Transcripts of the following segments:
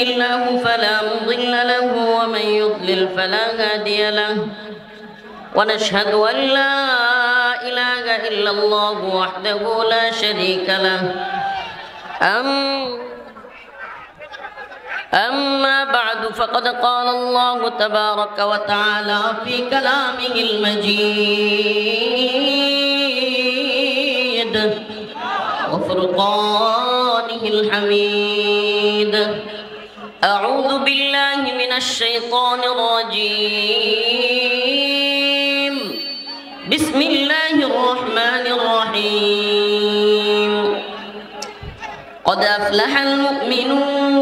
الله فلا مضل له ومن يضلل فلا هادي له ونشهد أن لا إله إلا الله وحده لا شريك له أما بعد فقد قال الله تبارك وتعالى في كلامه المجيد وفرقانه الحميد أعوذ بالله من الشيطان الرجيم بسم الله الرحمن الرحيم قد أفلح المؤمنون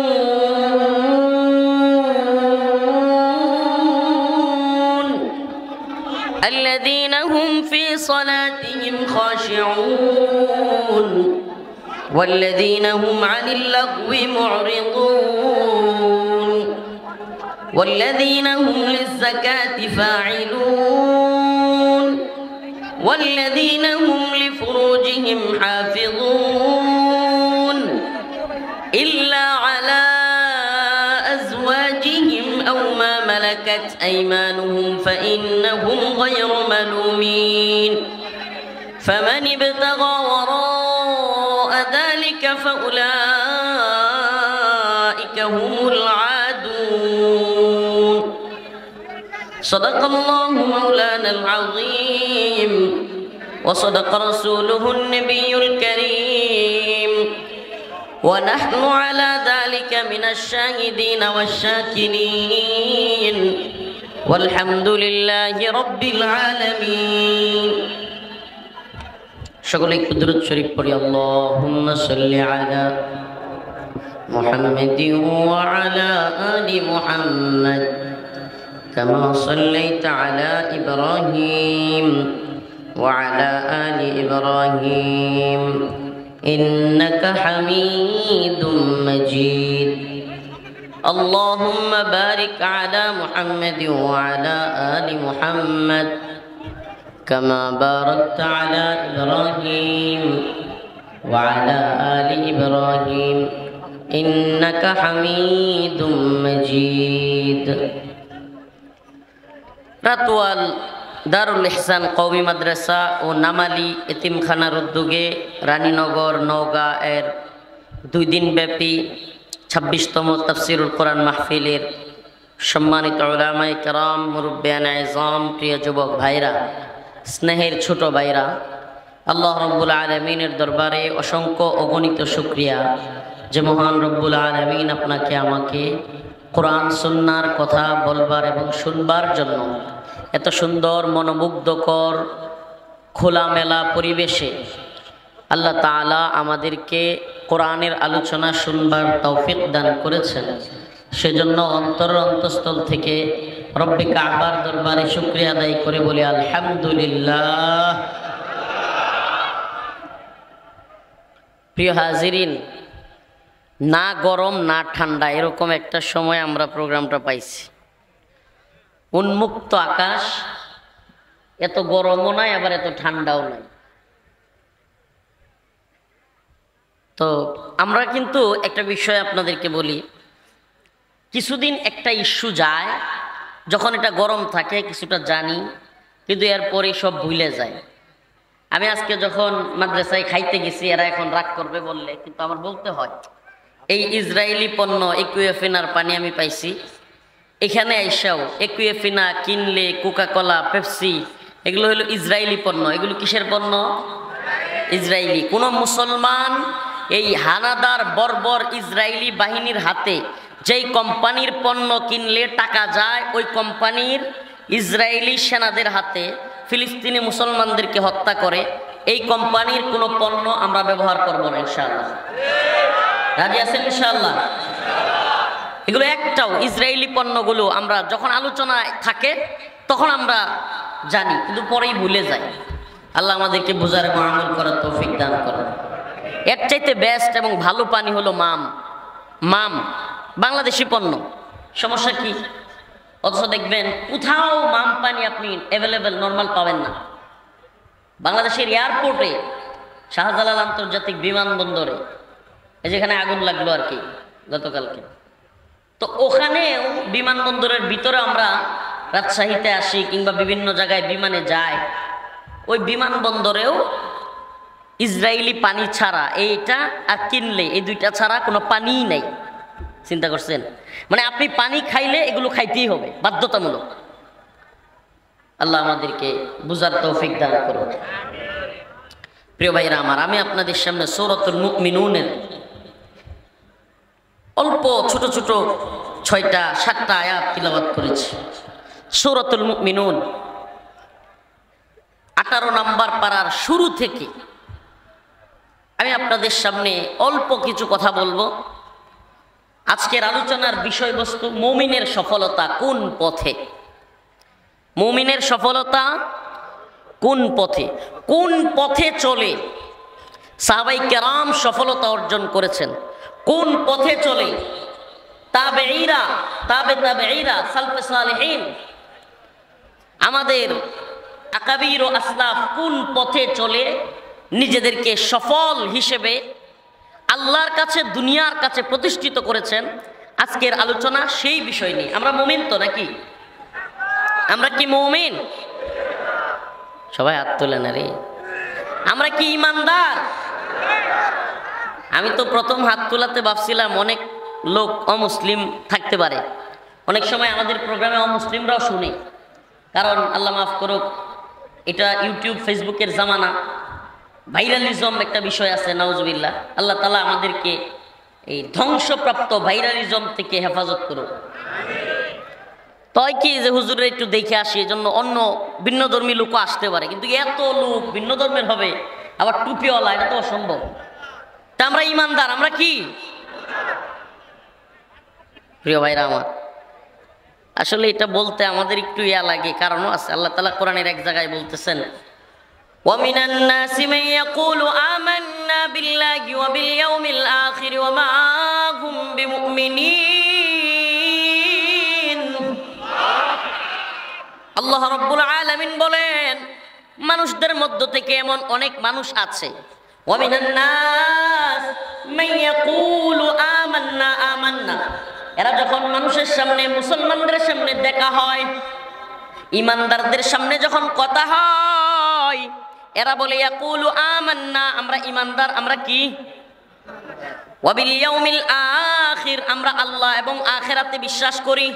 الذين هم في صلاتهم خاشعون والذين هم عن اللغو معرضون والذين هم للزكاة فاعلون والذين هم لفروجهم حافظون إلا على أزواجهم أو ما ملكت أيمانهم فإنهم غير ملومين فمن ابتغى وراء ذلك فأولئك هم العادون صدق الله مولانا العظيم وصدق رسوله النبي الكريم ونحن على ذلك من الشاهدين والشاكرين والحمد لله رب العالمين شكرا قدرت شريف পড়ি اللهم صل على محمد وعلى آل محمد كما صليت على إبراهيم وعلى آل إبراهيم إنك حميد مجيد اللهم بارك على محمد وعلى آل محمد كما باركت على إبراهيم وعلى آل إبراهيم إنك حميد مجيد রাতওয়াল দারুল ইহসান কওমি মাদ্রাসা ও নামালি এতিমখানার উদ্যোগে রানীনগর নওগাঁ এর 2 দিন ব্যাপী 26তম তাফসিরুল কোরআন মাহফিলের সম্মানিত উলামায়ে কেরাম মুরব্বিয়ানে আযম প্রিয় যুবক ভাইরা স্নেহের ছোট ভাইরা আল্লাহ রাব্বুল আলামিনের দরবারে অসংখ্য অগণিত শুকরিয়া যে মহান রব্বুল আলামিন আপনাকে আমাকে কোরআন সুন্নাহর কথা বলবার এবং শুনবার জন্য এত সুন্দর মনোমুগ্ধকর খোলামেলা পরিবেশে আল্লাহ তাআলা আমাদেরকে কোরআনের আলোচনা শুনবার তৌফিক দান করেছেন সেজন্য অন্তরস্থল থেকে রব্বে কাবার দরবারে শুকরিয়া আদায় করে বলি আলহামদুলিল্লাহ। প্রিয় হাজিরিন, না গরম না ঠান্ডা এরকম একটা সময় আমরা প্রোগ্রামটা পাইছি। উন্মুক্ত আকাশ, এত গরমও নাই আবার এত ঠান্ডাও নাই। তো আমরা কিন্তু একটা বিষয় আপনাদেরকে বলি, কিছুদিন একটা ইস্যু যায়, যখন এটা গরম থাকে কিছুটা জানি, কিন্তু এরপরে সব ভুলে যায়। আমি আজকে যখন মাদ্রাসায় খাইতে গেছি, এরা এখন রাগ করবে বললে, কিন্তু আমার বলতে হয় এই ইসরায়েলি পণ্য একুয়েফিনার পানি আমি পাইছি। এখানে আইসাও একুয়েফিনা কিনলে, কোকাকোলা, পেপসি, এগুলো হলো ইসরায়েলি পণ্য। এগুলো কিসের পণ্য? ইসরায়েলি। কোনো মুসলমান এই হানাদার বর্বর ইসরায়েলি বাহিনীর হাতে যেই কোম্পানির পণ্য কিনলে টাকা যায়, ওই কোম্পানির ইসরায়েলি সেনাদের হাতে ফিলিস্তিনি মুসলমানদেরকে হত্যা করে, এই কোম্পানির কোনো পণ্য আমরা ব্যবহার করব না ইনশাআল্লাহ। রাজি আছেন ইনশাআল্লাহ? এগুলো একটাও ইসরায়েলি পণ্যগুলো আমরা যখন আলোচনায় থাকে তখন আমরা জানি, কিন্তু পরেই ভুলে যাই। আল্লাহ আমাদেরকে বোঝার এবং আমল করার তৌফিক দান করেন। এর চাইতে বেস্ট এবং ভালো পানি হলো মাম, বাংলাদেশি পণ্য। সমস্যা কি? অথচ দেখবেন কোথাও মাম পানি আপনি অ্যাভেলেবেল নর্মাল পাবেন না। বাংলাদেশের এয়ারপোর্টে, শাহজালাল আন্তর্জাতিক বিমানবন্দরে, এই যেখানে আগুন লাগলো আর কি গতকালকে, তো ওখানেও বিমানবন্দরের ভিতরে আমরা রাজশাহীতে আসি কিংবা বিভিন্ন জায়গায় বিমানে যাই, ওই বিমানবন্দরেও ইসরায়েলি পানি ছাড়া এইটা আর কিনলে এই দুইটা ছাড়া কোনো পানিই নাই। চিন্তা করছেন? মানে আপনি পানি খাইলে এগুলো খাইতেই হবে, বাধ্যতামূলক। আল্লাহ আমাদেরকে বুঝার তৌফিক দান করুন। প্রিয় ভাইরা আমার, আমি আপনাদের সামনে সূরাতুল মুমিনুনের অল্প ছোট ছোট 6টা 7টা আয়াত তিলাওয়াত করেছি। সূরাতুল মুমিনুন 18 নম্বর পারার শুরু থেকে আমি আপনাদের সামনে অল্প কিছু কথা বলবো। আজকের আলোচনার বিষয়বস্তু মুমিনের সফলতা কোন পথে, মুমিনের সফলতা কোন পথে, কোন পথে চলে সাহাবায়ে কেরাম সফলতা অর্জন করেছেন, কোন পথে চলে তাবেঈরা, তাবেঈরা, সালফে সালেহিন, আমাদের আকাবির ও আসলাফ কোন পথে চলে নিজেদেরকে সফল হিসেবে আল্লাহর কাছে দুনিয়ার কাছে প্রতিষ্ঠিত করেছেন। আজকের আলোচনা সেই বিষয় নিয়ে। আমরা মুমিন তো নাকি? আমরা কি মুমিন? সবাই হাত তোলে না রে। আমরা কি ইমানদার? আমি তো প্রথম হাত তোলাতে ভাবছিলাম অনেক লোক অমুসলিম থাকতে পারে। অনেক সময় আমাদের প্রোগ্রামে অমুসলিমরাও শুনে, কারণ আল্লাহ মাফ করুক, এটা ইউটিউব ফেসবুকের জামানা, ভাইরালিজম একটা বিষয় আছে, নাউজুবিল্লাহ। আল্লাহ তাআলা আমাদেরকে এই ধ্বংসপ্রাপ্ত ভাইরালিজম থেকে হেফাজত করুক। তাই কি যে হুজুরের একটু দেখে আসি, এই জন্য অন্য ভিন্ন ধর্মী লোকও আসতে পারে, কিন্তু এত লোক ভিন্ন ধর্মের হবে আবার টুপিওয়ালা, এটা তো অসম্ভব। তা আমরা ইমানদার, আমরা কি? প্রিয় ভাইরা আমার, আসলে এটা বলতে আমাদের একটু ইয়া লাগে, কারণও আছে। আল্লাহ তাআলা কোরআনের এক জায়গায় বলতেছেন, وَمِنَ النَّاسِ مَن يَقُولُ آمَنَّا بِاللَّهِ وَبِالْيَوْمِ الْآخِرِ وَمَا هُمْ بِمُؤْمِنِينَ। আল্লাহ রাব্বুল আলামিন বলেন, মানুষদের মধ্য থেকে এমন অনেক মানুষ আছে, وَمِنَ النَّاسِ مَن يَقُولُ آمَنَّا آمَنَّا, এরা যখন মানুষের সামনে, মুসলমানদের সামনে দেখা হয়, ইমানদারদের সামনে যখন কথা হয়, এরা বলে ইয়াকুলু আমান্না, আমরা ইমানদার, আমরা কি? ওয়া বিল ইয়াউমিল আখির, আমরা আল্লাহ এবং আখিরাতে বিশ্বাস করি।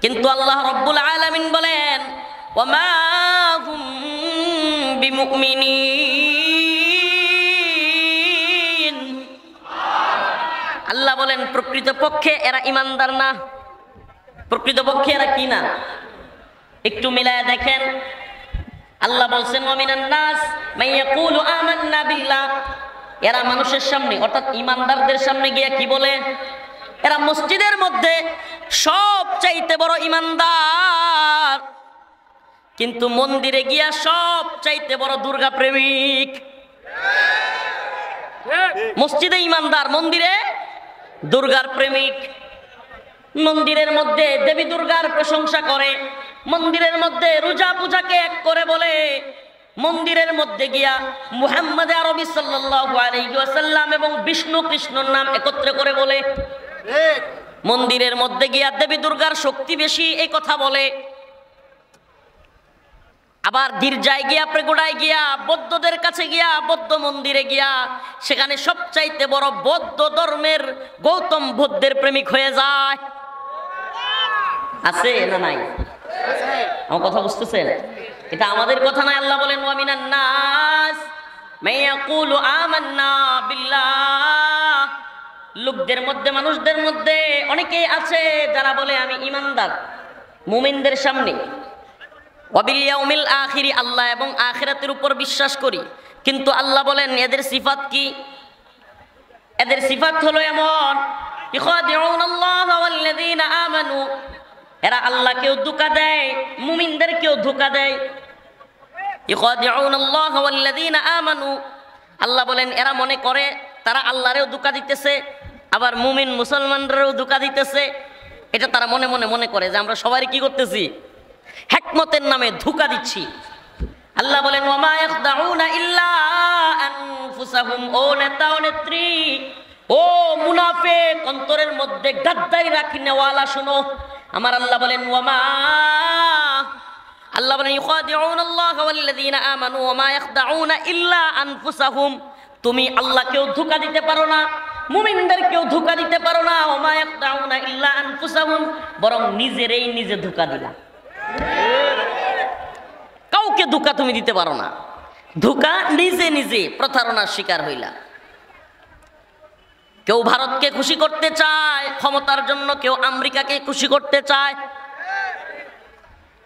কিন্তু আল্লাহ রাব্বুল আলামিন বলেন, ওয়া মা হুম বিমুমিনিন, আল্লাহ বলেন প্রকৃতপক্ষে এরা ইমানদার না। প্রকৃতপক্ষে এরা কি না? একটু মিলায়া দেখেন। আল্লাহ বলছেন ওয়ামিনান নাস মাইয়াকুলু আমান্না বিল্লাহ, এরা মানুষের সামনে অর্থাৎ ইমানদারদের সামনে গিয়ে কি বলে? এরা মসজিদের মধ্যে সব চাইতে বড় ইমানদার, কিন্তু মন্দিরে গিয়া সব চাইতে বড় দুর্গা প্রেমিক। মসজিদে ইমানদার, মন্দিরে দুর্গার প্রেমিক। মন্দিরের মধ্যে দেবী দুর্গার প্রশংসা করে, মন্দিরের মধ্যে রোজা পূজাকে এক করে বলে, মন্দিরের মধ্যে গিয়া মুহাম্মদ আরবি সাল্লাল্লাহু আলাইহি ওয়াসাল্লাম এবং বিষ্ণু কৃষ্ণর নাম একত্রে করে বলে, মন্দিরের মধ্যে গিয়া দেবী দুর্গার শক্তি বেশি এই কথা বলে। আবার গির্জায় গিয়া, প্রেগোড়ায় গিয়া, বৌদ্ধদের কাছে গিয়া, বৌদ্ধ মন্দিরে গিয়া সেখানে সবচাইতে বড় বৌদ্ধ ধর্মের গৌতম বুদ্ধের প্রেমিক হয়ে যায়। আছে না নাই? আমার কথা বুঝতেছেন? এটা আমাদের কথা নয়। আল্লাহ বলেন ওয়ামিনান নাস মাইয়াকুলু আমান্না বিল্লাহ, লোকদের মধ্যে, মানুষদের মধ্যে অনেকেই আছে যারা বলে আমি ইমানদার, মুমিনদের সামনে। ওয়াবিল ইয়াউমিল আখির, আল্লাহ এবং আখিরাতের উপর বিশ্বাস করি। কিন্তু আল্লাহ বলেন এদের সিফাত কি? এদের সিফাত হলো এমন, ইখাদিউনাল্লাহ ওয়াল্লাযীনা আমানু, এরা আল্লাহকেও ধোঁকা দেয়, মুমিনদেরকেও ধোঁকা দেয়। ইখাদিউনাল্লাহ ওয়াল্লাযীনা আমানু, আল্লাহ বলেন এরা মনে করে তারা আল্লাহরেও ধোঁকা দিতেছে, আবার মুমিন মুসলমানদেরও ধোঁকা দিতেছে। এটা তারা মনে মনে মনে করে যে আমরা সবাই কি করতেছি? হিকমতের নামে ধোঁকা দিচ্ছি। আল্লাহ বলেন ওয়ামা ইয়াখদাউনা ইল্লা আনফুসাহুম, ও নেতা ও নেত্রী, ও মুনাফিক, অন্তরের মধ্যে গাদ্দারি রাখিনেওয়ালা, শোনো আমার আল্লাহ বলেন আল্লাহ বলেন ইউখাদিউনাল্লাহ ওয়াল্লাযীনা আমানু ওয়া মা ইয়াখদাউনা ইল্লা আনফুসাহুম। তুমি আল্লাহকেও ধোঁকা দিতে পারো না, মুমিনদেরকেও ধোঁকা দিতে পারো না। ওয়া মা ইয়াখদাউনা ইল্লা আনফুসাহুম, বরং নিজেরাই নিজে ধোঁকা দিলা। কাউকে ধোঁকা তুমি দিতে পারো না, ধোঁকা নিজে নিজে প্রতারণার শিকার হইলা। কেউ ভারতকে খুশি করতে চায় ক্ষমতার জন্য, কেউ আমেরিকাকে খুশি করতে চায়।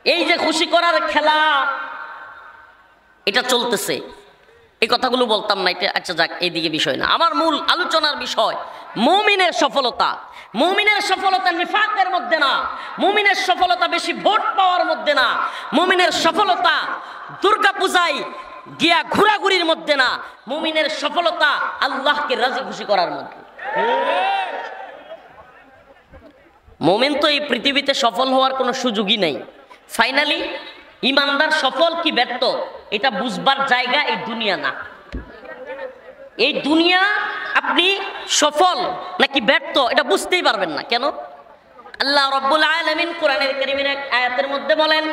এই যে খুশি করার খেলা, এটা চলতেছে। এই কথাগুলো বলতাম না, এটা আচ্ছা যাক, এইদিকে বিষয় না। আমার মূল আলোচনার বিষয় মুমিনের সফলতা। মুমিনের সফলতা নিফাকের মধ্যে না, মুমিনের সফলতা বেশি ভোট পাওয়ার মধ্যে না, মুমিনের সফলতা দুর্গা পূজায় গিয়া ঘোরাঘুরির মধ্যে না, মুমিনের সফলতা আল্লাহকে রাজি খুশি করার মধ্যে। মুমিন তো এই পৃথিবীতে সফল হওয়ার কোনো সুযোগই নেই। ফাইনালি ইমানদার সফল কি ব্যর্থ এটা বুঝবার জায়গা এই দুনিয়া না। এই দুনিয়া আপনি সফল নাকি ব্যর্থ এটা বুঝতেই পারবেন না। কেন? আল্লাহ রাব্বুল আলামিন কোরআনের কারীমের এক আয়াতের মধ্যে বলেন,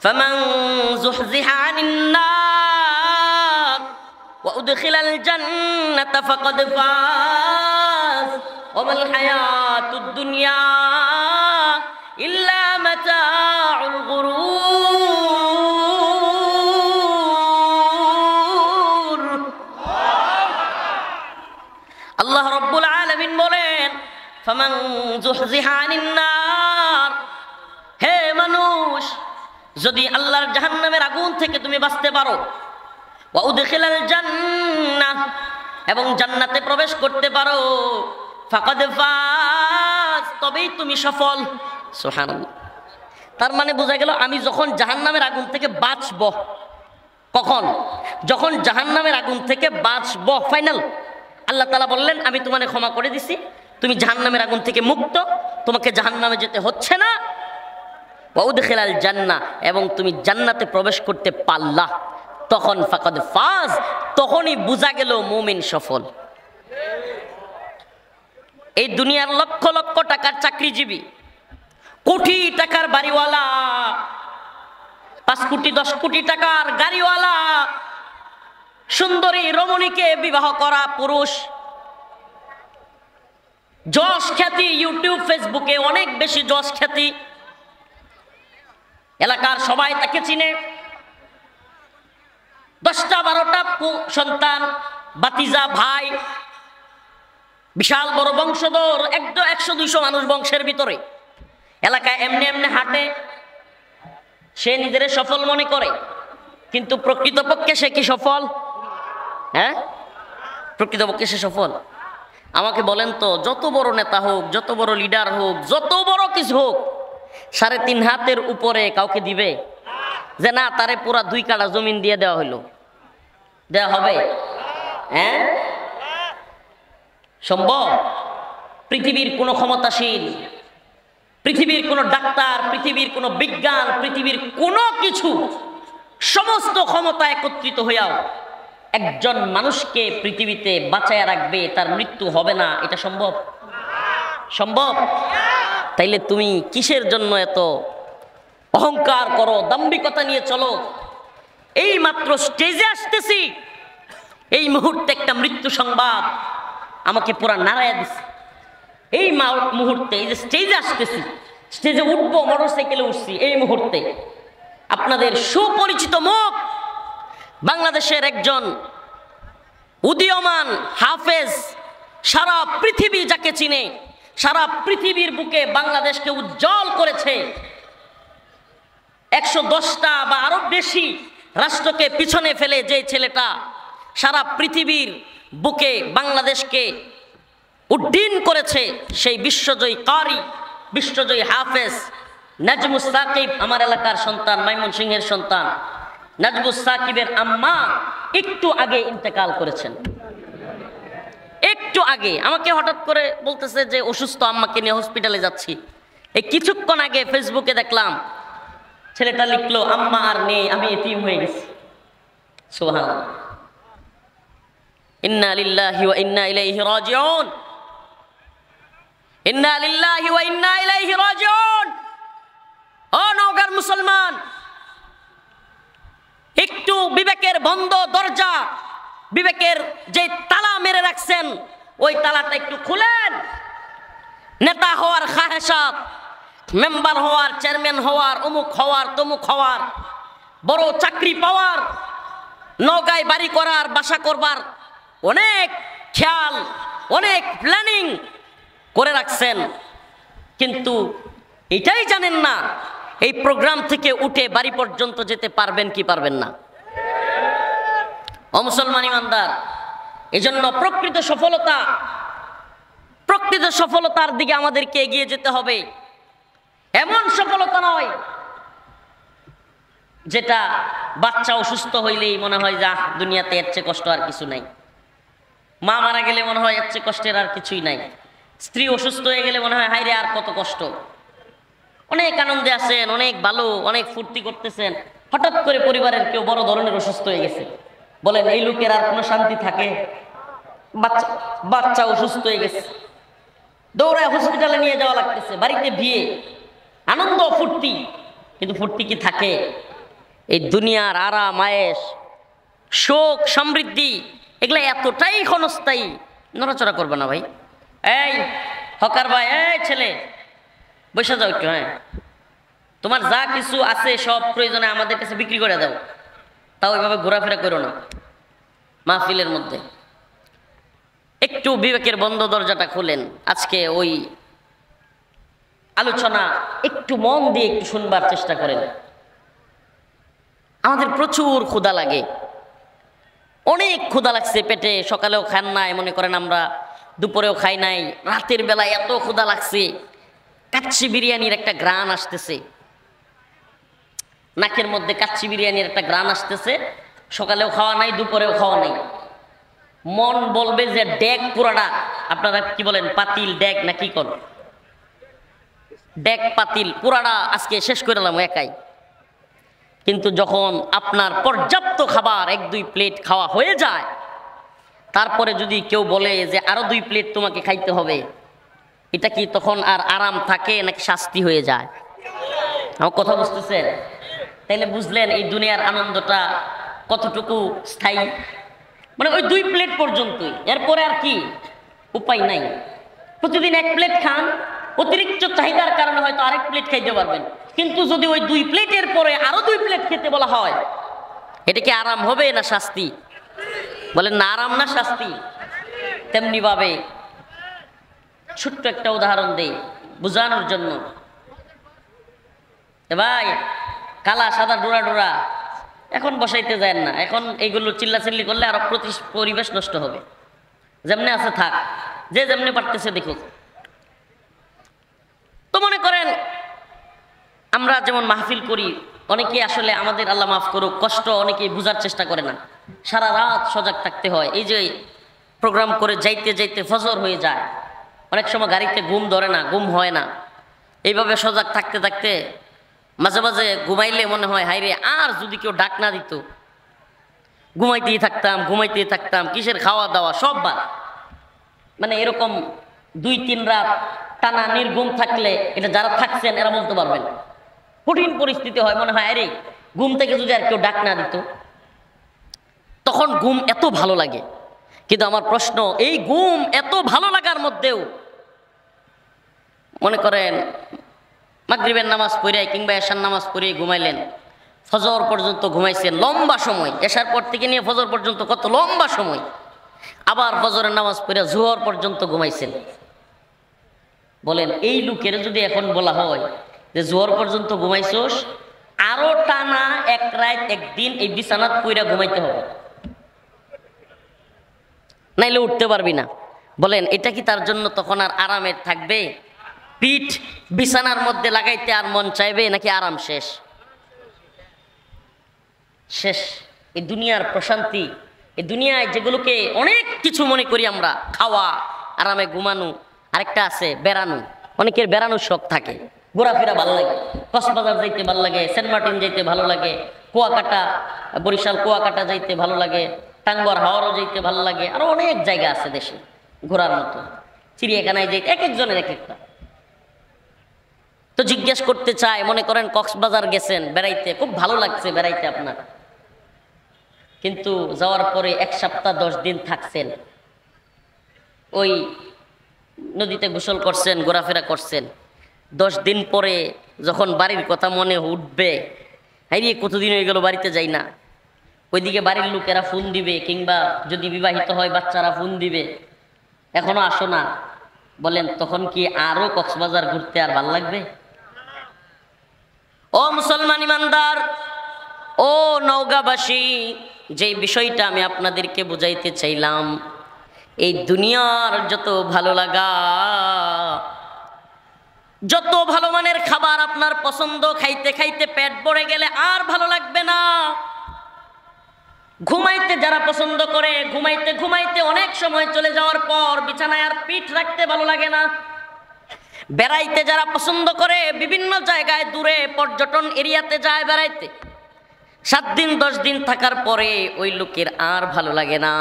ফামান যুহজিহা আনিন নার ওয়া উদখিলাল জান্নাতা ফাকাদ ফাজ ওয়া মাল হায়াতুদ দুনিয়া ইল্লা মাতাউল গুরুর। আল্লাহ রাব্বুল আলামিন বলেন, ফামান যুহজিহা আনিন নার, হে মানুষ, যদি আল্লাহর জাহান্নামের আগুন থেকে তুমি বাঁচতে পারো, ওয়া উদখিলাল জান্নাহ, এবং জান্নাতে প্রবেশ করতে পারো, ফাকাদ ফাজ, তবেই তুমি সফল। সুবহানাল্লাহ। তার মানে বোঝা গেল আমি যখন জাহান্নামের আগুন থেকে বাঁচব, কখন? যখন জাহান্নামের আগুন থেকে বাঁচব ফাইনাল, আল্লাহ তাআলা বললেন আমি তোমাকে ক্ষমা করে দিছি, তুমি জাহান্নামের আগুন থেকে মুক্ত, তোমাকে জাহান্নামে যেতে হচ্ছে না। ওয়া উদখিলাল জান্নাহ, এবং তুমি জান্নাতে প্রবেশ করতে পারলা, তখন ফাকাদ ফাজ, তখনই বোঝা গেল মুমিন সফল। এই দুনিয়ার লক্ষ লক্ষ টাকার চাকরিজীবী, কোটি টাকার বাড়িওয়ালা, 5 কোটি 10 কোটি টাকার গাড়িওয়ালা, সুন্দরী রমণীকে বিবাহ করা পুরুষ, যশ খ্যাতি, ইউটিউব ফেসবুকে অনেক বেশি যশ খ্যাতি, এলাকার সবাই তাকে চিনে, 10টা 12টা সন্তান, বাতিজা, ভাই, বিশাল বড় বংশধর, 100-200 মানুষ বংশের ভিতরে, এলাকায় এমনি এমনি হাঁটে, সে নিজের সফল মনে করে, কিন্তু প্রকৃতপক্ষে সে কি সফল? হ্যাঁ, প্রকৃতপক্ষে সে সফল? আমাকে বলেন তো, যত বড় নেতা হোক, যত বড় লিডার হোক, যত বড় কিছু হোক, 3.5 হাতের উপরে কাউকে দিবে? যে না, তারে পুরা 2 কাঠা জমিন দিয়ে দেওয়া হইল, দেওয়া হবে? হ্যাঁ, সম্ভব? পৃথিবীর কোনো ক্ষমতাশীল, পৃথিবীর কোনো ডাক্তার, পৃথিবীর কোনো বিজ্ঞান, পৃথিবীর কোনো কিছু, সমস্ত ক্ষমতা একত্রিত হইয়াও একজন মানুষকে পৃথিবীতে বাঁচায়া রাখবে, তার মৃত্যু হবে না, এটা সম্ভব? সম্ভব? তাইলে তুমি কিসের জন্য এত অহংকার করো, দাম্ভিকতা নিয়ে চলো? এই মাত্র স্টেজে আসতেছি, এই মুহূর্তে একটা মৃত্যু সংবাদ আমাকে পুরা নাড়াইয়া দিছে। এই মুহূর্তে, এই যে স্টেজে আসতেছি, স্টেজে উঠবো, মোটরসাইকেলে উঠছি, এই মুহূর্তে আপনাদের সুপরিচিত মুখ, বাংলাদেশের একজন উদীয়মান হাফেজ, সারা পৃথিবী যাকে চিনে, সারা পৃথিবীর বুকে বাংলাদেশকে উজ্জ্বল করেছে, 110টা বা আরো বেশি রাষ্ট্রকে পিছনে ফেলে যে ছেলেটা সারা পৃথিবীর বুকে বাংলাদেশকে উড্ডীন করেছে, সেই বিশ্বজয়ী কারি, বিশ্বজয়ী হাফেজ নাজমুস সাকিব, আমার এলাকার সন্তান, ময়মনসিংহের সন্তান। নাজমুস সাকিবের আম্মা একটু আগে ইন্তেকাল করেছেন। একটু আগে আমাকে হঠাৎ করে বলতেছে যে অসুস্থ, আম্মাকে নিয়ে হসপিটালে যাচ্ছি। এই কিছুক্ষণ আগে ফেসবুকে দেখলাম ছেলেটা লিখলো, আম্মা আর নেই, আমি এতিম হয়ে গেছি। সুবহানাল্লাহ। ইন্না লিল্লাহি ওয়া ইন্না ইলাইহি রাজিউন, ইন্না লিল্লাহি ওয়া ইন্না ইলাইহি রাজিউন। ও নওগাঁর মুসলমান, একটু বিবেকের বন্ধ দরজা, বিবেকের যে তালা মেরে রাখছেন ওই তালাটা একটু খুলেন। নেতা হওয়ার খাহেসাত, মেম্বার হওয়ার, চেয়ারম্যান হওয়ার, অমুক হওয়ার, তমুক হওয়ার, বড় চাকরি পাওয়ার, নওগাঁয় বাড়ি করার, বাসা করবার অনেক খেয়াল, অনেক প্ল্যানিং করে রাখছেন, কিন্তু এটাই জানেন না এই প্রোগ্রাম থেকে উঠে বাড়ি পর্যন্ত যেতে পারবেন কি পারবেন না। ও মুসলমান ইমানদার, এজন্য প্রকৃত সফলতার দিকে আমাদেরকে এগিয়ে যেতে হবে। এমন সফলতা নয় যেটা বাচ্চা অসুস্থ হইলেই মনে হয় যে দুনিয়াতে এর চেয়ে কষ্ট আর কিছু নাই, মা মারা গেলে মনে হয় এর চেয়ে কষ্টের আর কিছুই নাই, স্ত্রী অসুস্থ হয়ে গেলে মনে হয় হায়রে আর কত কষ্ট। অনেক আনন্দে আছেন, অনেক ভালো, অনেক ফুর্তি করতেছেন, হঠাৎ করে পরিবারের কেউ বড় ধরনের অসুস্থ হয়ে গেছে, বলেন এই লোকের আর কোনো শান্তি থাকে? বাচ্চা অসুস্থ হয়ে গেছে, দৌড়ায় হসপিটালে নিয়ে যাওয়া লাগতেছে, বাড়িতে বিয়ে, আনন্দ ফুর্তি, কিন্তু ফুর্তি কি থাকে? এই দুনিয়ার আরাম আয়েশ, শোক, সমৃদ্ধি, এগুলা এতটাই ক্ষণস্থায়ী। নড়াচড়া করবে না ভাই, এই হকার ভাই, এই ছেলে বসে যাও একটু, হ্যাঁ তোমার যা কিছু আছে সব প্রয়োজনে আমাদের কাছে বিক্রি করে দাও, তাও এভাবে ঘোরাফেরা করো না মাহফিলের মধ্যে। একটু বিবেকের বন্ধ দরজাটা খুলেন, আজকে ওই আলোচনা একটু মন দিয়ে একটু শুনবার চেষ্টা করেন। আমাদের প্রচুর ক্ষুধা লাগে, অনেক ক্ষুধা লাগছে পেটে, সকালেও খান নাই, মনে করেন আমরা দুপুরেও খাই নাই, রাতের বেলায় এত ক্ষুধা লাগছে, কাচ্চি বিরিয়ানির একটা গ্রান আসতেছে, নাকের মধ্যে কাচ্চি বিরিয়ানির একটা গ্রান আসতেছে, সকালেও খাওয়া নাই, দুপুরেও খাওয়া নাই, মন বলবে যে ডেক পুরাটা, আপনারা কি বলেন পাতিল ডেক না কি কর, ডেক পাতিল পুরাটা আজকে শেষ করে দিলাম একাই। কিন্তু যখন আপনার পর্যাপ্ত খাবার 1-2 প্লেট খাওয়া হয়ে যায়, তারপরে যদি কেউ বলে যে আরো 2 প্লেট তোমাকে খাইতে হবে, এটা কি তখন আর আরাম থাকে নাকি শাস্তি হয়ে যায়? আমার কথা বুঝতেছেন? তাইলে বুঝলেন এই দুনিয়ার আনন্দটা কতটুকু স্থায়ী। মানে ওই 2 প্লেট পর্যন্তই, এরপরে আর কি উপায় নাই। প্রতিদিন 1 প্লেট খান, অতিরিক্ত চাহিদার কারণে হয়তো আরেক প্লেট খাইতে পারবেন, কিন্তু যদি ওই 2 প্লেটের পরে আরো 2 প্লেট খেতে বলা হয়, এটা কি আরাম হবে না শাস্তি? বলেন না, আরাম না শাস্তি? তেমনি ভাবে ছোট্ট একটা উদাহরণ দেই বোঝানোর জন্য। ভাই কালা সাদা ডোরা ডোরা এখন বসাইতে যায় না, এখন এইগুলো চিল্লাচিল্লি করলে আরো পরিবেশ নষ্ট হবে। যেমনি আছে থাক, যে যেমনি পারতেছে দেখুক। তো মনে করেন আমরা যেমন মাহফিল করি, অনেকে আসলে আমাদের আল্লাহ মাফ করুক কষ্ট অনেকে বোঝার চেষ্টা করে না, সারা রাত সজাগ থাকতে হয়। এই যে প্রোগ্রাম করে যাইতে যাইতে ফজর হয়ে যায়, অনেক সময় গাড়িতে ঘুম ধরে না, ঘুম হয় না, এইভাবে সজাগ থাকতে থাকতে মাঝে মাঝে ঘুমাইলে মনে হয় হাইরে আর যদি কেউ ডাক না দিত, ঘুমাইতেই থাকতাম, কিসের খাওয়া দাওয়া সব বাদ। মানে এরকম 2-3 রাত টানা নির্ঘুম থাকলে, এটা যারা থাকছেন এরা বলতে পারবেন, কঠিন পরিস্থিতি হয়, মনে হয় আরে ঘুম থেকে যদি আর কেউ ডাক না দিত, তখন ঘুম এত ভালো লাগে। কিন্তু আমার প্রশ্ন, এই ঘুম এত ভালো লাগার মধ্যেও মনে করেন মাগরিবের নামাজ পড়ে কিংবা এশার নামাজ পড়ে ঘুমাইলেন, ফজর পর্যন্ত ঘুমাইছেন লম্বা সময়, এশার পর থেকে নিয়ে ফজর পর্যন্ত কত লম্বা সময়, আবার ফজরের নামাজ পড়ে জোহর পর্যন্ত ঘুমাইছেন। বলেন এই লোকের যদি এখন বলা হয় যে জোহর পর্যন্ত ঘুমাইছোস, আরো টানা 1 রাত 1 দিন এই বিছানাত পইরা ঘুমাইতে হবে, নাইলে উঠতে পারবি না। বলেন এটা কি তার জন্য তখন আর আরামে থাকবে? পিঠ বিছানার মধ্যে লাগাইতে আর মন চাইবে নাকি আরাম শেষ? শেষ। এই দুনিয়ার প্রশান্তি, এই দুনিয়ায় যেগুলোকে অনেক কিছু মনে করি আমরা, খাওয়া, আরামে ঘুমানো, আরেকটা আছে বেড়ানো। অনেকের বেড়ানোর শখ থাকে, ঘোরাফেরা ভালো লাগে, কক্সবাজার যাইতে ভালো লাগে, সেন্ট মার্টিন যাইতে ভালো লাগে, কুয়াকাটা, বরিশাল কুয়াকাটা যাইতে ভালো লাগে, টাঙ্গর হাওয়ারও যেতে ভালো লাগে, আরো অনেক জায়গা আছে দেশে ঘোরার মতো, চিড়িয়াখানায় যেতে এক একজনের এক একটা। তো জিজ্ঞেস করতে চায়, মনে করেন কক্সবাজার গেছেন বেড়াইতে, খুব ভালো লাগছে বেড়াইতে আপনার, কিন্তু যাওয়ার পরে 1 সপ্তাহ 10 দিন থাকছেন, ওই নদীতে গোসল করছেন, ঘোরাফেরা করছেন, 10 দিন পরে যখন বাড়ির কথা মনে উঠবে, হাইরে কতদিন হয়ে গেল বাড়িতে যাই না, ওইদিকে বাড়ির লোকেরা ফোন দিবে, কিংবা যদি বিবাহিত হয় বাচ্চারা ফোন দিবে, এখনো আসো না, বলেন তখন কি আরো কক্সবাজার ঘুরতে আর ভাল লাগবে? ও মুসলমান ইমানদার, ও নওগাঁবাসী, যে বিষয়টা আমি আপনাদেরকে বুঝাইতে চাইলাম, এই দুনিয়ার যত ভালো লাগা, যত ভালো মানের খাবার আপনার পছন্দ, খাইতে খাইতে পেট ভরে গেলে আর ভালো লাগবে না। ঘুমাইতে যারা পছন্দ করে, ঘুমাইতে ঘুমাইতে অনেক সময় চলে যাওয়ার পর বিছানায় আর পিঠ রাখতে ভালো লাগে না। বেড়াইতে যারা পছন্দ করে, বিভিন্ন জায়গায় দূরে পর্যটন এরিয়াতে যায় বেড়াইতে, 7 দিন 10 দিন থাকার পরে ওই লোকের আর ভালো লাগে না।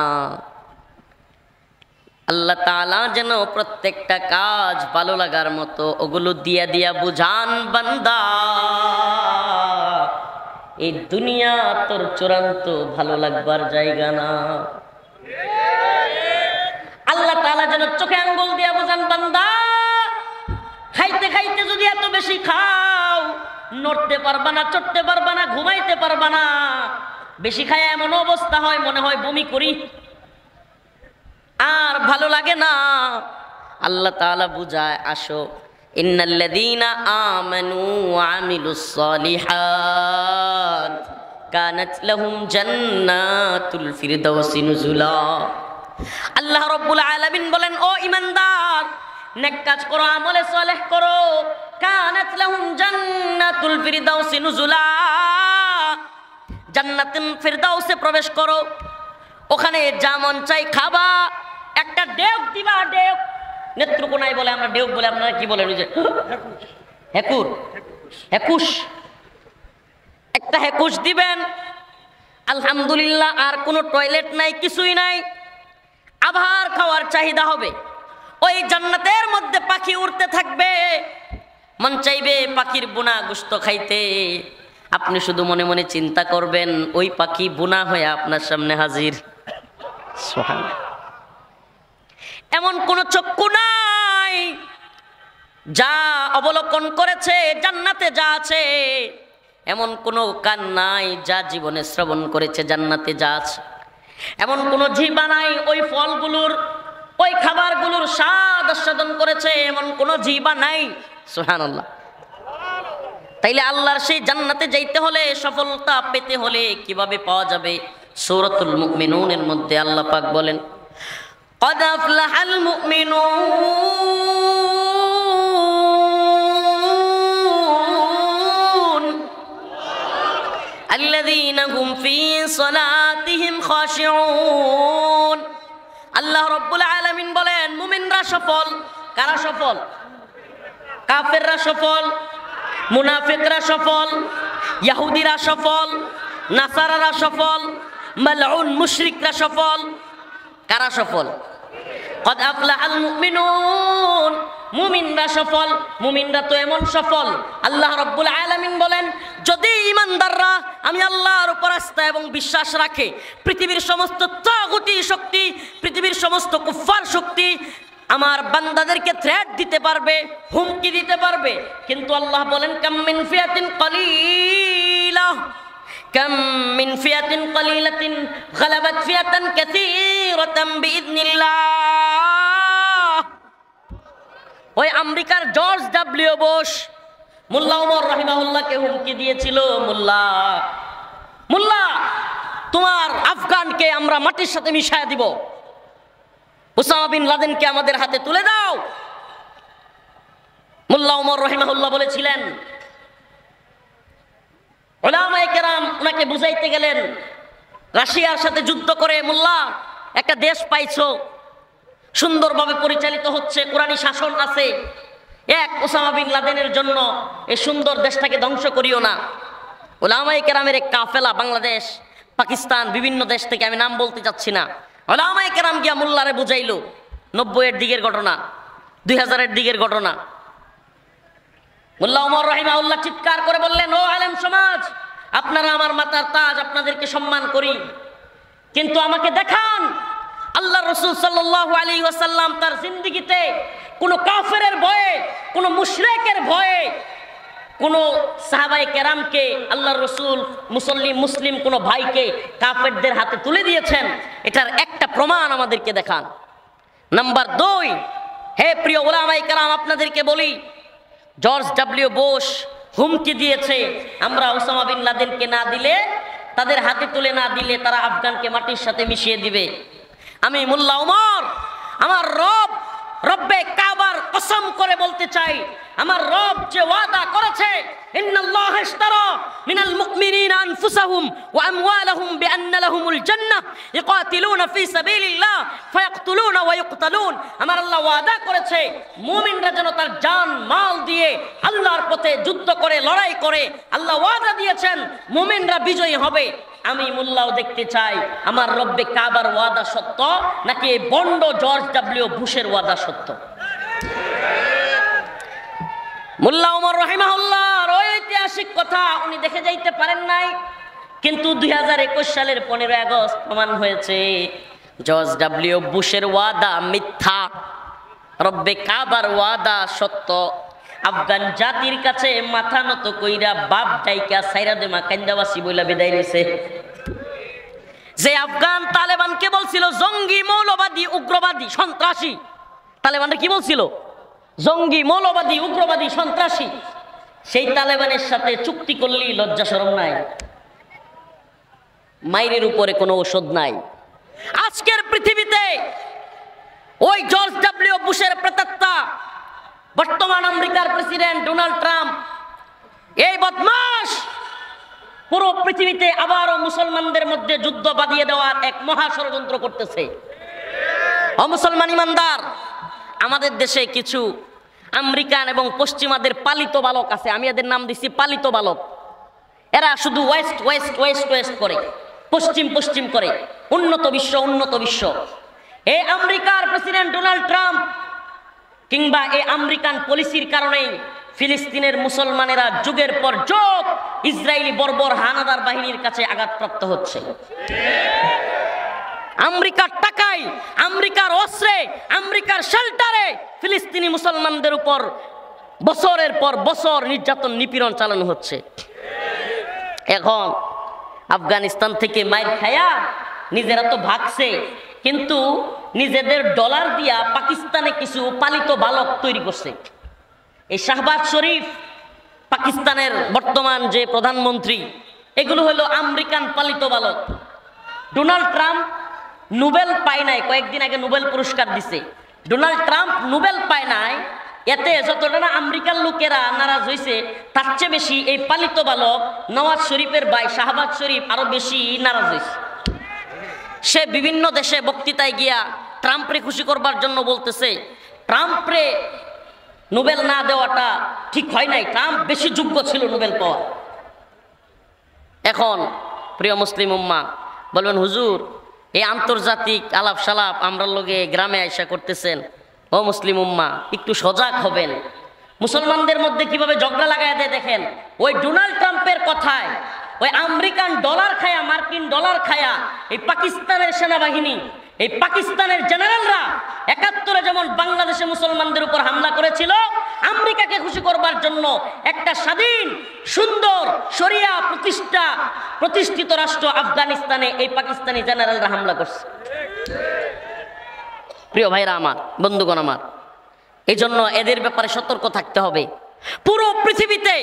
আল্লাহ তাআলা যেন প্রত্যেকটা কাজ ভালো লাগার মতো ওগুলো দিয়া দিয়া বুঝান, বান্দা এই দুনিয়া তোর চূড়ান্ত ভালো লাগবার জায়গা না। আল্লাহ তাআলা যেন চোখে আঙ্গুল দিয়া বুঝান, বান্দা খাইতে খাইতে যদি এত বেশি খাও, নড়তে পারবা না, চড়তে পারবা না, ঘুমাইতে পারবা না, বেশি খায় এমন অবস্থা হয় মনে হয় বমি করি, আর ভালো লাগে না। আল্লাহ তাআলা বুঝায়, আসো, ইন্নাল্লাযীনা আমানু ওয়া আমিলুস সালিহাত কানাত লাহুম জান্নাতুল ফিরদাউসি নুজুলা। আল্লাহ রাব্বুল আলামিন বলেন, ও ঈমানদার, নেক কাজ করো, আমলে সালেহ করো, কানাত লাহুম জান্নাতুল ফিরদাউসি নুজুলা, জান্নাতুল ফিরদাউসে প্রবেশ করো, ওখানে যা মন চাই খাবা, একটা ডেক দিবা, ডেক নেত্রকোনায় বলে, আমরা ডেক বলে, আপনারা কি বলেন? ওই যে হেকুর, হেকুশ, একটা হেকুশ দিবেন, আলহামদুলিল্লাহ, আর কোনো টয়লেট নাই, কিছুই নাই, আবার খাওয়ার চাহিদা হবে। ওই জান্নাতের মধ্যে পাখি উড়তে থাকবে, মন চাইবে পাখির বোনা গোশত খাইতে, আপনি শুধু মনে মনে চিন্তা করবেন, ওই পাখি বোনা হয়ে আপনার সামনে হাজির। সুবহানাল্লাহ। এমন কোন চক্ষু নাই যা অবলোকন করেছে জান্নাতে যা আছে, এমন কোন কান নাই যা জীবনে শ্রবণ করেছে জান্নাতে যা আছে, এমন কোন জিহ্বা নাই ওই ফলগুলোর, ওই খাবারগুলোর স্বাদ আস্বাদন করেছে, এমন কোন জিহ্বা নাই। সুবহানাল্লাহ। তাইলে আল্লাহর সেই জান্নাতে যাইতে হলে, সফলতা পেতে হলে কিভাবে পাওয়া যাবে? সূরাতুল মুমিনুনের মধ্যে আল্লাহ পাক বলেন, قد أفلح المؤمنون الذين هم في صلاتهم خاشعون। আল্লাহ রাব্বুল আলামিন বলেন, মুমিনরা সফল। কারা সফল? কাফেররা সফল, মুনাফিকরা সফল, ইহুদিরা সফল, নাসারারা সফল, মালউন মুশরিকরা সফল। কারা সফল? কদ আফলাহাল মুমিনুন, মুমিনরা সফল। মুমিনরা তো এমন সফল, আল্লাহ রাব্বুল আলামিন বলেন, যদি ঈমানদাররা আমি আল্লাহর উপর আস্থা এবং বিশ্বাস রাখে, পৃথিবীর সমস্ত তাগুতি শক্তি, পৃথিবীর সমস্ত কুফফার শক্তি আমার বান্দাদেরকে থ্রেট দিতে পারবে, হুমকি দিতে পারবে, কিন্তু আল্লাহ বলেন, কাম মিন ফিয়াতিন কলিলা, কাম মিন ফিয়াতিন কলিলাতিন গালাবাত ফিয়াতান কাসীরাতান বিইذনিল্লাহ। ওই আমেরিকার জর্জ ডব্লিউ বুশ মোল্লা ওমর রাহিমাহুল্লাহকে হুমকি দিয়েছিল, মোল্লা তোমার আফগানকে আমরা মাটির সাথে মিশায়া দিব, ওসামা বিন লাদেনকে আমাদের হাতে তুলে দাও। মোল্লা ওমর রাহিমাহুল্লাহ বলেছিলেন, উলামায়ে কেরাম ওনাকে বুঝাইতে গেলেন, রাশিয়ার সাথে যুদ্ধ করে মোল্লা একটা দেশ পাইছো, সুন্দরভাবে পরিচালিত হচ্ছে, কোরআনী শাসন আছে, এক ওসামা বিন লাদেনের জন্য এই সুন্দর দেশটাকে ধ্বংস করিও না। উলামায়ে কেরামের এক কাফেলা বাংলাদেশ পাকিস্তান, বিভিন্ন দেশ থেকে, আমি নাম বলতে চাচ্ছি না, ওলামায়ে কেরাম গিয়া মোল্লারে বুঝাইলো। 90-এর দিকের ঘটনা, 2000-এর দিকের ঘটনা। মোল্লা ওমর রাহিমাহুল্লাহ চিৎকার করে বললেন, ও আলেম সমাজ, আপনারা আমার মাথার তাজ, আপনাদেরকে সম্মান করি, কিন্তু আমাকে দেখান আল্লাহ রাসূল সাল্লাল্লাহু আলাইহি ওয়াসাল্লাম তার জিন্দেগিতে কোন কাফেরের ভয়ে, কোন মুশরিকের ভয়ে, কোন সাহাবায়ে কেরামকে আল্লাহর রাসূল মুসলিম কোন ভাইকে কাফেরদের হাতে তুলে দিয়েছেন, এটার একটা প্রমাণ আমাদেরকে দেখান। নাম্বার 2, হে প্রিয় ওলামায়ে কেরাম, আপনাদেরকে বলি, জর্জ ডব্লিউ বুশ হুমকি দিয়েছে, আমরা ওসামা বিন লাদেনকে না দিলে, তাদের হাতে তুলে না দিলে তারা আফগানকে মাটির সাথে মিশিয়ে দিবে। আমি মোল্লা ওমর আমার রব্বে কাবার কসম করে বলতে চাই, আমার রব যে ওয়াদা করেছে, ইন্নাল্লাহ ইশতারা মিনাল মুমিনিনা আনফুসাহুম ওয়া আমওয়ালাহুম বিআন্না লাহুমুল জান্নাহ ইকাতিলুনা ফি সাবিলিল্লাহ ফায়াকতুলুনা ওয়া ইউকতালুন, আমার আল্লাহ ওয়াদা করেছে মুমিনরা যেন তার জান মাল দিয়ে আল্লাহর পথে যুদ্ধ করে, লড়াই করে, আল্লাহ ওয়াদা দিয়েছেন মুমিনরা বিজয়ী হবে। আমি মোল্লাও দেখতে চাই আমার রব্বে কাবার ওয়াদা সত্য নাকি এই বন্ড জর্জ ডব্লিউ বুশের ওয়াদা সত্য। মোল্লা ওমর রাহিমাহুল্লাহর ঐতিহাসিক কথা উনি দেখে যাইতে পারেন নাই, কিন্তু 2021 সালের 15 আগস্ট প্রমাণ হয়েছে জর্জ ডব্লিউ বুশের ওয়াদা মিথ্যা, রব্বে কাবার ওয়াদা সত্য। আফগান জাতির কাছে মাথা নত কইরা বাপ ডাইকা সাইরা দেমা কান্দাবাসী বইলা বিদায় নিছে। যে আফগান তালেবানকে বলছিল জঙ্গি, মৌলবাদী, উগ্রবাদী, সন্ত্রাসী, তালেবানরা কি বলছিল? জঙ্গি, মৌলবাদী, উগ্রবাদী, সন্ত্রাসী। সেই তালেবানের সাথে চুক্তি করলেই লজ্জা শরম নাই, মাইরের উপরে কোনো ঔষধ নাই। আজকের পৃথিবীতে ওই জর্জ ডব্লিউ বুশের প্রেতাত্মা বর্তমান আমেরিকার প্রেসিডেন্ট ডোনাল্ড ট্রাম্প, এই বদমাশ পুরো পৃথিবীতে আবারও মুসলমানদের মধ্যে যুদ্ধ বাঁধিয়ে দেওয়ার এক মহা ষড়যন্ত্র করতেছে। অমুসলমান ইমানদার, আমাদের দেশে কিছু আমেরিকান এবং পশ্চিমাদের পালিত বালক আছে, আমি এদের নাম দিচ্ছি পালিত বালক। এরা শুধু ওয়েস্ট ওয়েস্ট ওয়েস্ট ওয়েস্ট করে, পশ্চিম পশ্চিম করে, উন্নত বিশ্ব উন্নত বিশ্ব। এই আমেরিকার প্রেসিডেন্ট ডোনাল্ড ট্রাম্প কিংবা এই আমেরিকান পলিসির কারণেই ফিলিস্তিনের মুসলমানেরা যুগের পর যুগ ইসরায়েলি বর্বর হানাদার বাহিনীর কাছে আঘাতপ্রাপ্ত হচ্ছে। আমেরিকার টাকায়, আমেরিকার অস্ত্রে, আমেরিকার শেল্টারে ফিলিস্তিনি মুসলমানদের উপর বছরের পর বছর নির্যাতন নিপীড়ন চালানো হচ্ছে। এখন আফগানিস্তান থেকে মাইর খায়া নিজেরা তো ভাগছে, কিন্তু নিজেদের ডলার দিয়া পাকিস্তানে কিছু পালিত বালক তৈরি করছে। এই শাহবাজ শরীফ, পাকিস্তানের বর্তমান যে প্রধানমন্ত্রী, এগুলো হলো আমেরিকান পালিত বালক। ডোনাল্ড ট্রাম্প নোবেল পায় নাই, কয়েকদিন আগে নোবেল পুরস্কার দিছে। ডোনাল্ড ট্রাম্প নোবেল পায় নাই, এতে যতটা না আমেরিকার লোকেরা নারাজ হয়েছে, তার চেয়ে বেশি এই পালিত বালক নওয়াজ শরীফের ভাই শাহবাজ শরীফ আরো বেশি নারাজ হয়েছে। সে বিভিন্ন দেশে বক্তৃতায় গিয়া ট্রাম্পরে খুশি করবার জন্য বলতেছে ট্রাম্পরে নোবেল না দেওয়াটা ঠিক হয় নাই, ট্রাম্প বেশি যোগ্য ছিল নোবেল পাওয়া। এখন প্রিয় মুসলিম উম্মাহ বলবেন, হুজুর এই আন্তর্জাতিক আলাপ সালাপ আমরা লোকে গ্রামে আয়সা করতেছেন, ও মুসলিম উম্মাহ একটু সজাগ হবেন। মুসলমানদের মধ্যে কিভাবে ঝগড়া লাগায় দেয় দেখেন। ওই ডোনাল্ড ট্রাম্পের কথায় ওই আমেরিকান ডলার খায়া, মার্কিন ডলার খায়া এই পাকিস্তানের সেনাবাহিনী, এই পাকিস্তানের জেনারেলরা 71-এ যেমন বাংলাদেশে মুসলমানদের উপর হামলা করেছিল, আমেরিকাকে খুশি করবার জন্য একটা স্বাধীন সুন্দর শরিয়া প্রতিষ্ঠিত রাষ্ট্র আফগানিস্তানে এই পাকিস্তানি জেনারেলরা হামলা করছে। প্রিয় ভাইরা আমার, বন্ধুগণ আমার, এই জন্য এদের ব্যাপারে সতর্ক থাকতে হবে। পুরো পৃথিবীতে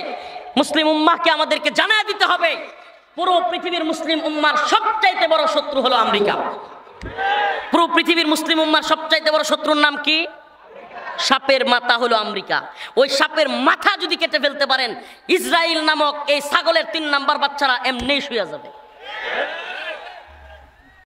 মুসলিম উম্মাহকে আমাদেরকে জানায় দিতে হবে, পুরো পৃথিবীর মুসলিম উম্মার সবচাইতে বড় শত্রু হলো আমেরিকা। পুরো পৃথিবীর মুসলিম উম্মার সবচাইতে বড় শত্রুর নাম কি? সাপের মাথা হলো আমেরিকা। ওই সাপের মাথা যদি কেটে ফেলতে পারেন, ইসরায়েল নামক এই ছাগলের 3 নাম্বার বাচ্চারা এমনি শুয়ে যাবে।